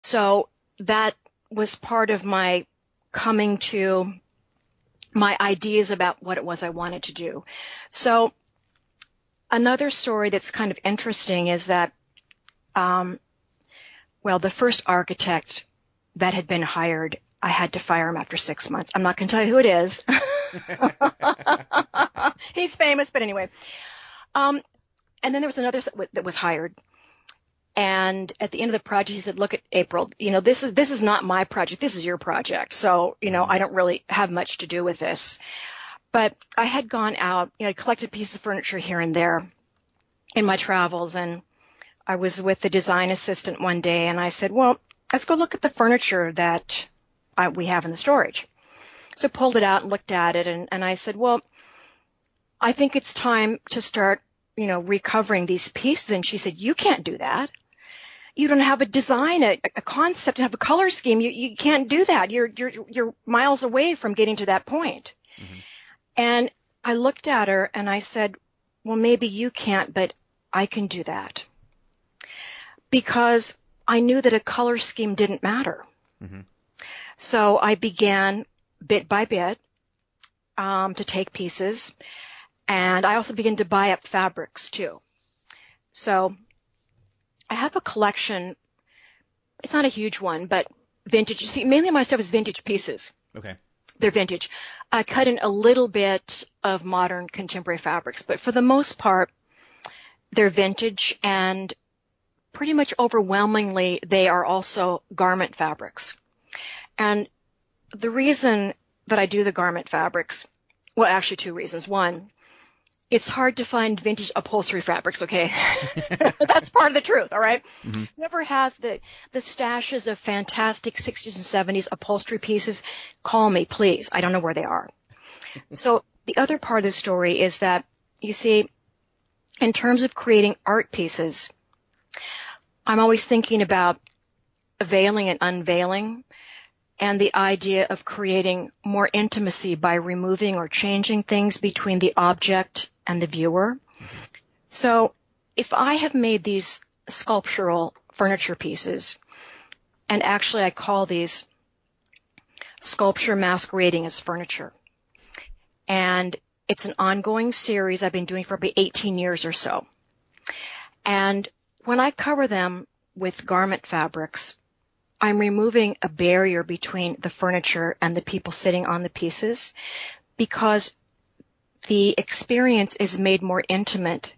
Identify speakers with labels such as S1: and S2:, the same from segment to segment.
S1: So that was part of my coming to my ideas about what it was I wanted to do. So another story that's kind of interesting is that, the first architect that had been hired, I had to fire him after 6 months. I'm not going to tell you who it is. He's famous, but anyway. And then there was another that was hired. And at the end of the project, he said, look at Apryl, this is not my project. This is your project. So, I don't really have much to do with this. But I had gone out, I collected pieces of furniture here and there in my travels. And I was with the design assistant one day and I said, well, let's go look at the furniture that we have in the storage. So I pulled it out and looked at it. And I said, well, I think it's time to start, recovering these pieces. And she said, you can't do that. You don't have a design, a concept, and have a color scheme. You can't do that. You're miles away from getting to that point. Mm-hmm. And I looked at her and I said, well, maybe you can't, but I can do that. Because I knew that a color scheme didn't matter. Mm-hmm. So I began bit by bit to take pieces. And I also began to buy up fabrics too. So I have a collection. It's not a huge one, but vintage. You see, mainly my stuff is vintage pieces.
S2: Okay.
S1: They're vintage. I cut in a little bit of modern contemporary fabrics, but for the most part, they're vintage, and pretty much overwhelmingly, they are also garment fabrics. And the reason that I do the garment fabrics, well, actually two reasons. One, it's hard to find vintage upholstery fabrics, okay? That's part of the truth, all right? Mm-hmm. Whoever has the stashes of fantastic 60s and 70s upholstery pieces, call me, please. I don't know where they are. So the other part of the story is that, you see, in terms of creating art pieces, I'm always thinking about veiling and unveiling, and the idea of creating more intimacy by removing or changing things between the object and the viewer. Mm-hmm. So if I have made these sculptural furniture pieces, and actually I call these sculpture masquerading as furniture, and it's an ongoing series I've been doing for about 18 years or so. And when I cover them with garment fabrics, I'm removing a barrier between the furniture and the people sitting on the pieces, because the experience is made more intimate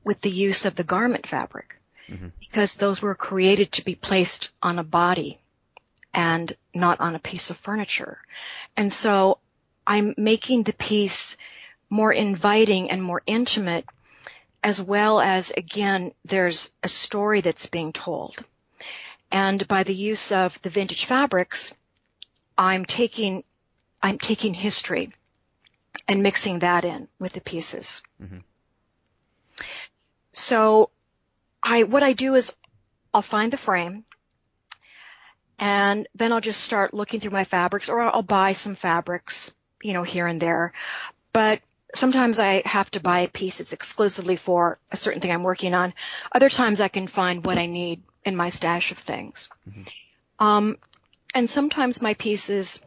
S1: with the use of the garment fabric, mm-hmm. because those were created to be placed on a body and not on a piece of furniture. And so I'm making the piece more inviting and more intimate, as well as, again, there's a story that's being told. And by the use of the vintage fabrics, I'm taking history and mixing that in with the pieces. Mm-hmm. So what I do is I'll find the frame, and then I'll just start looking through my fabrics, or I'll buy some fabrics, here and there. But sometimes I have to buy a piece that's exclusively for a certain thing I'm working on. Other times I can find what I need in my stash of things. Mm-hmm. And sometimes my pieces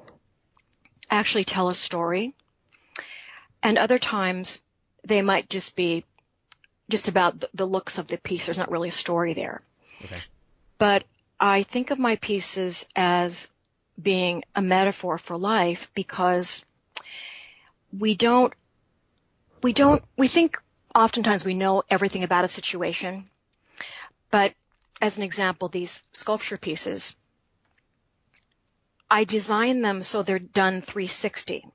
S1: actually tell a story, and other times they might just be just about the looks of the piece. There's not really a story there. Okay. But I think of my pieces as being a metaphor for life, because we think oftentimes we know everything about a situation, but as an example, these sculpture pieces, I design them so they're done 360.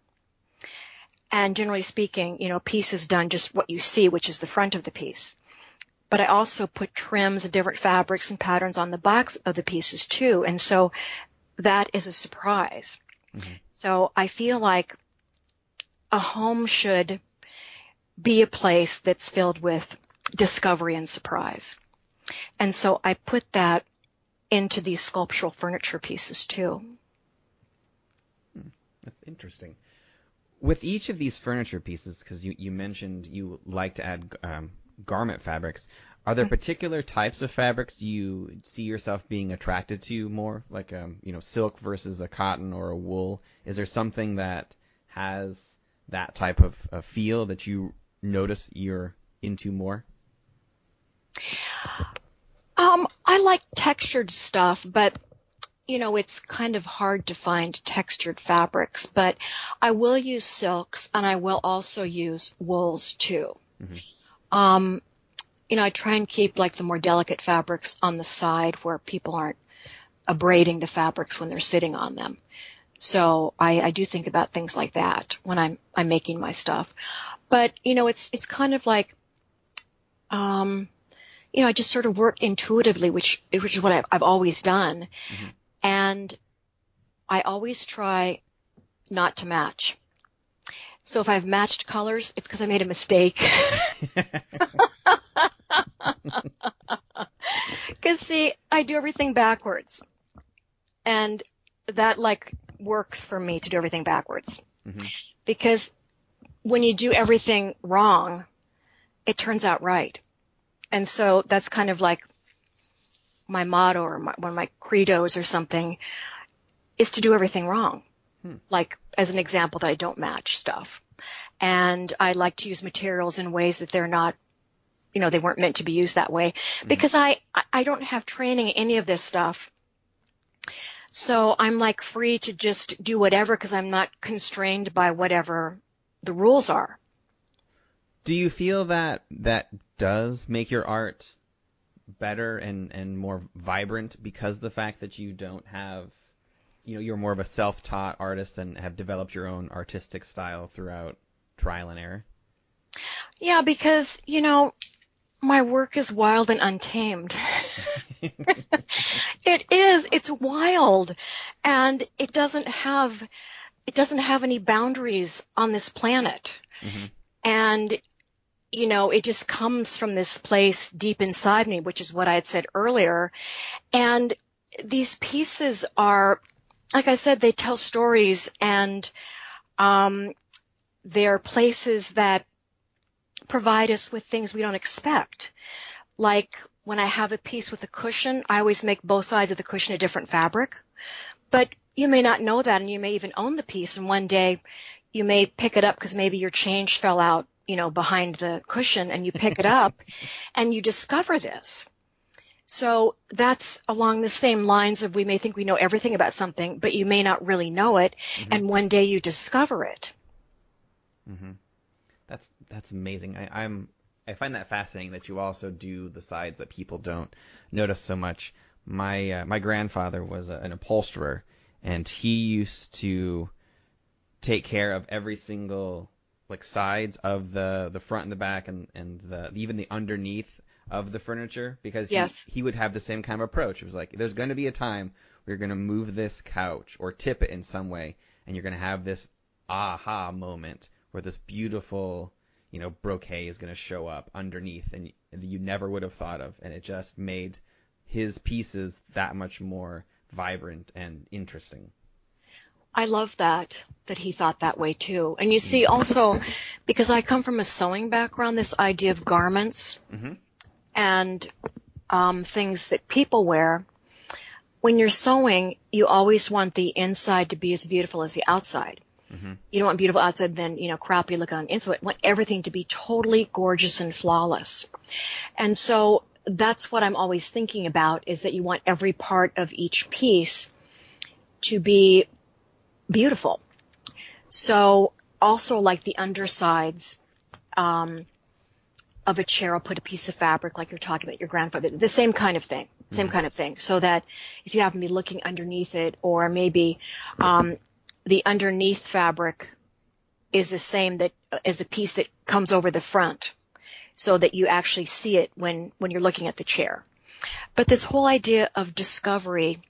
S1: And generally speaking, piece is done just what you see, which is the front of the piece. But I also put trims and different fabrics and patterns on the backs of the pieces too. And so that is a surprise. Mm-hmm. So I feel like a home should be a place that's filled with discovery and surprise. And so I put that into these sculptural furniture pieces too.
S2: That's interesting. With each of these furniture pieces, because you mentioned you like to add garment fabrics, Are there particular types of fabrics you see yourself being attracted to more, like silk versus a cotton or a wool? Is there something that has that type of feel that you notice you're into more?
S1: I like textured stuff, but it's kind of hard to find textured fabrics. But I will use silks, and I will also use wools too. Mm-hmm. I try and keep like the more delicate fabrics on the side where people aren't abrading the fabrics when they're sitting on them. So I do think about things like that when I'm making my stuff. But it's kind of like I just sort of work intuitively, which is what I've always done. Mm-hmm. And I always try not to match. So if I've matched colors, it's because I made a mistake. Because, see, I do everything backwards. And that, works for me to do everything backwards. Mm-hmm. Because when you do everything wrong, it turns out right. And so that's kind of like my motto or one of my credos or something is to do everything wrong. Like, as an example, that I don't match stuff. And I like to use materials in ways that they're not, they weren't meant to be used that way. Mm-hmm. Because I don't have training in any of this stuff. So I'm free to just do whatever because I'm not constrained by whatever the rules are.
S2: Do you feel that does make your art better and more vibrant because of the fact that you don't have, you're more of a self-taught artist and have developed your own artistic style throughout trial and error?
S1: Yeah, because, my work is wild and untamed. It is. It's wild. And it doesn't have any boundaries on this planet. Mm-hmm. And, it just comes from this place deep inside me, which is what I had said earlier. And these pieces are, like I said, they tell stories, and they're places that provide us with things we don't expect. Like when I have a piece with a cushion, I always make both sides of the cushion a different fabric. But you may not know that, and you may even own the piece, and one day you may pick it up because maybe your change fell out, behind the cushion, and you pick it up and you discover this. So that's along the same lines of we may think we know everything about something, but you may not really know it, mm-hmm. and one day you discover it.
S2: Mm-hmm. That's amazing. I find that fascinating that you also do the sides that people don't notice so much. My grandfather was an upholsterer, and he used to take care of every single sides of the front and the back and even the underneath of the furniture, because
S1: yes.
S2: he would have the same kind of approach. It was like, there's going to be a time where you're going to move this couch or tip it in some way, and you're going to have this aha moment where this beautiful brocade is going to show up underneath and you never would have thought of, and it just made his pieces that much more vibrant and interesting.
S1: I love that he thought that way too. And you see also, because I come from a sewing background, this idea of garments mm-hmm. and things that people wear, when you're sewing, you always want the inside to be as beautiful as the outside. Mm-hmm. You don't want beautiful outside, then, crappy look on inside. You want everything to be totally gorgeous and flawless. And so that's what I'm always thinking about, is that you want every part of each piece to be beautiful. So also like the undersides of a chair, I'll put a piece of fabric like you're talking about your grandfather, the same kind of thing, so that if you happen to be looking underneath it, or maybe the underneath fabric is the same as the piece that comes over the front, so that you actually see it when you're looking at the chair. But this whole idea of discovery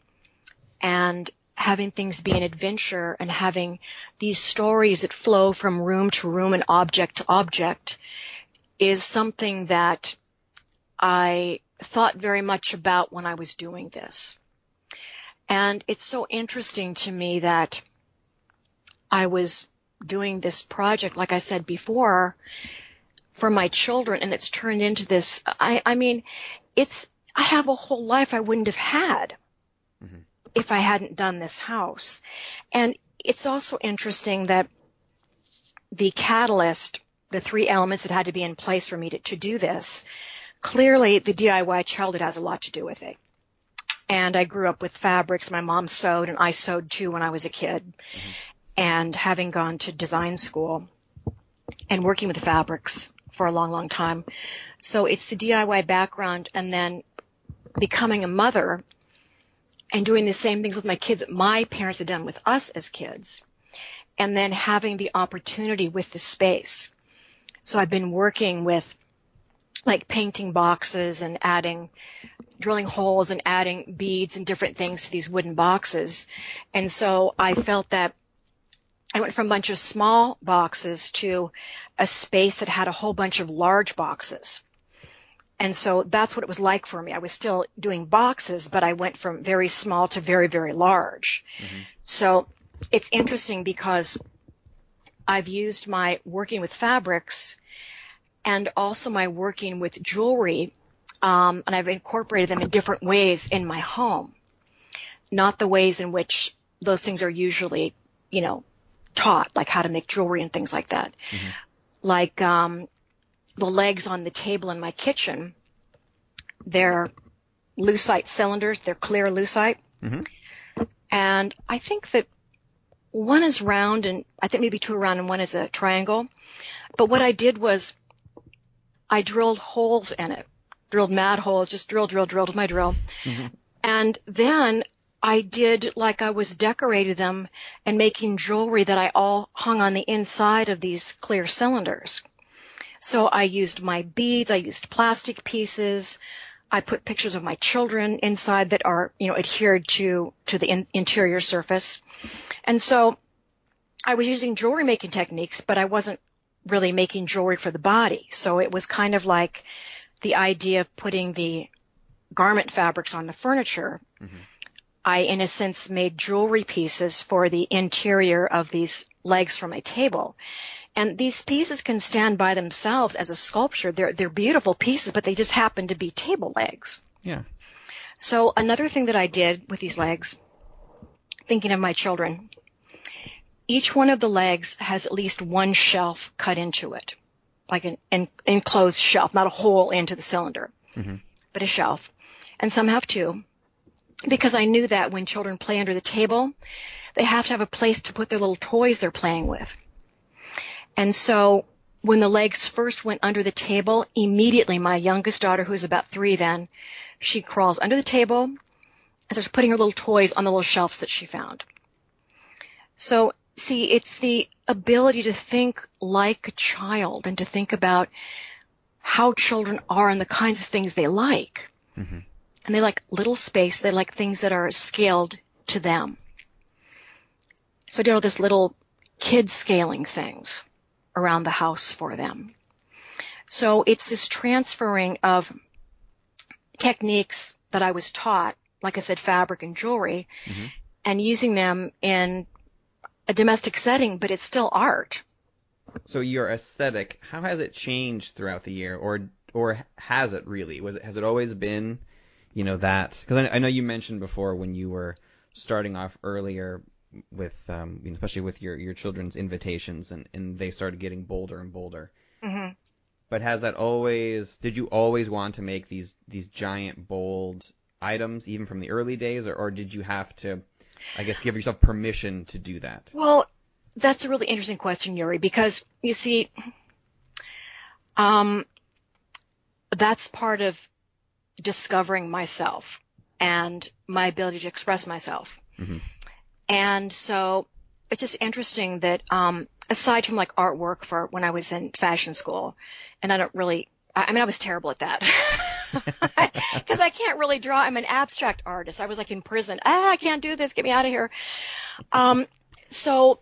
S1: and having things be an adventure and having these stories that flow from room to room and object to object is something that I thought very much about when I was doing this. And it's so interesting to me that I was doing this project, like I said before, for my children, and it's turned into this. I mean, I have a whole life I wouldn't have had if I hadn't done this house. And it's also interesting that the catalyst, the three elements that had to be in place for me to do this, clearly the DIY childhood has a lot to do with it. And I grew up with fabrics. My mom sewed, and I sewed too when I was a kid. And having gone to design school and working with fabrics for a long, long time. So it's the DIY background, and then becoming a mother and doing the same things with my kids that my parents had done with us as kids, and then having the opportunity with the space. So I've been working with like painting boxes and drilling holes and adding beads and different things to these wooden boxes. And so I felt that I went from a bunch of small boxes to a space that had a whole bunch of large boxes. And so that's what it was like for me. I was still doing boxes, but I went from very small to very, very large. So it's interesting because I've used my working with fabrics and also my working with jewelry, and I've incorporated them in different ways in my home, not the ways in which those things are usually, taught, like how to make jewelry and things like that. Like the legs on the table in my kitchen, they're lucite cylinders. They're clear lucite. And I think that one is round, and I think maybe two are round and one is a triangle. But what I did was I drilled holes in it, drilled mad holes, just drilled with my drill. And then I did like I was decorating them and making jewelry that I all hung on the inside of these clear cylinders. So I used my beads, I used plastic pieces, I put pictures of my children inside that are, adhered to the interior surface. And so I was using jewelry making techniques, but I wasn't really making jewelry for the body. So it was kind of like the idea of putting the garment fabrics on the furniture. I, in a sense, made jewelry pieces for the interior of these legs for my table. And these pieces can stand by themselves as a sculpture. They're beautiful pieces, but they just happen to be table legs.
S2: Yeah.
S1: So another thing that I did with these legs, thinking of my children, each one of the legs has at least one shelf cut into it, like an enclosed shelf, not a hole into the cylinder, but a shelf. And some have two, because I knew that when children play under the table, they have to have a place to put their little toys they're playing with. And so when the legs first went under the table, immediately my youngest daughter, who's about 3 then, she crawls under the table and starts putting her little toys on the little shelves that she found. So, see, it's the ability to think like a child and to think about how children are and the kinds of things they like. And they like little space. They like things that are scaled to them. So I did all this little kid scaling things around the house for them. So it's this transferring of techniques that I was taught, like I said, fabric and jewelry, and using them in a domestic setting, but it's still art.
S2: So your aesthetic, how has it changed throughout the year, or has it really? Has it always been, that? Because I know you mentioned before when you were starting off earlier with, especially with your children's invitations, and they started getting bolder and bolder. But did you always want to make these giant, bold items, even from the early days, or did you have to, I guess, give yourself permission to do that?
S1: Well, that's a really interesting question, Yuri, because, you see, that's part of discovering myself and my ability to express myself. And so it's just interesting that aside from like artwork for when I was in fashion school, and I was terrible at that because I can't really draw. I'm an abstract artist. I was like in prison. I can't do this. Get me out of here. So,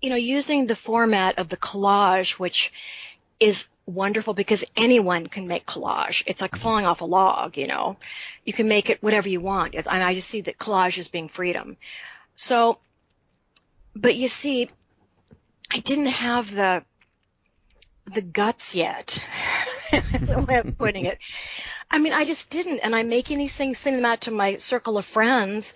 S1: using the format of the collage, which is wonderful because anyone can make collage. It's like falling off a log, You can make it whatever you want. I just see that collage as being freedom. So, but you see, I didn't have the the guts yet. That's the way of putting it. I mean, I just didn't. And I'm making these things, sending them out to my circle of friends.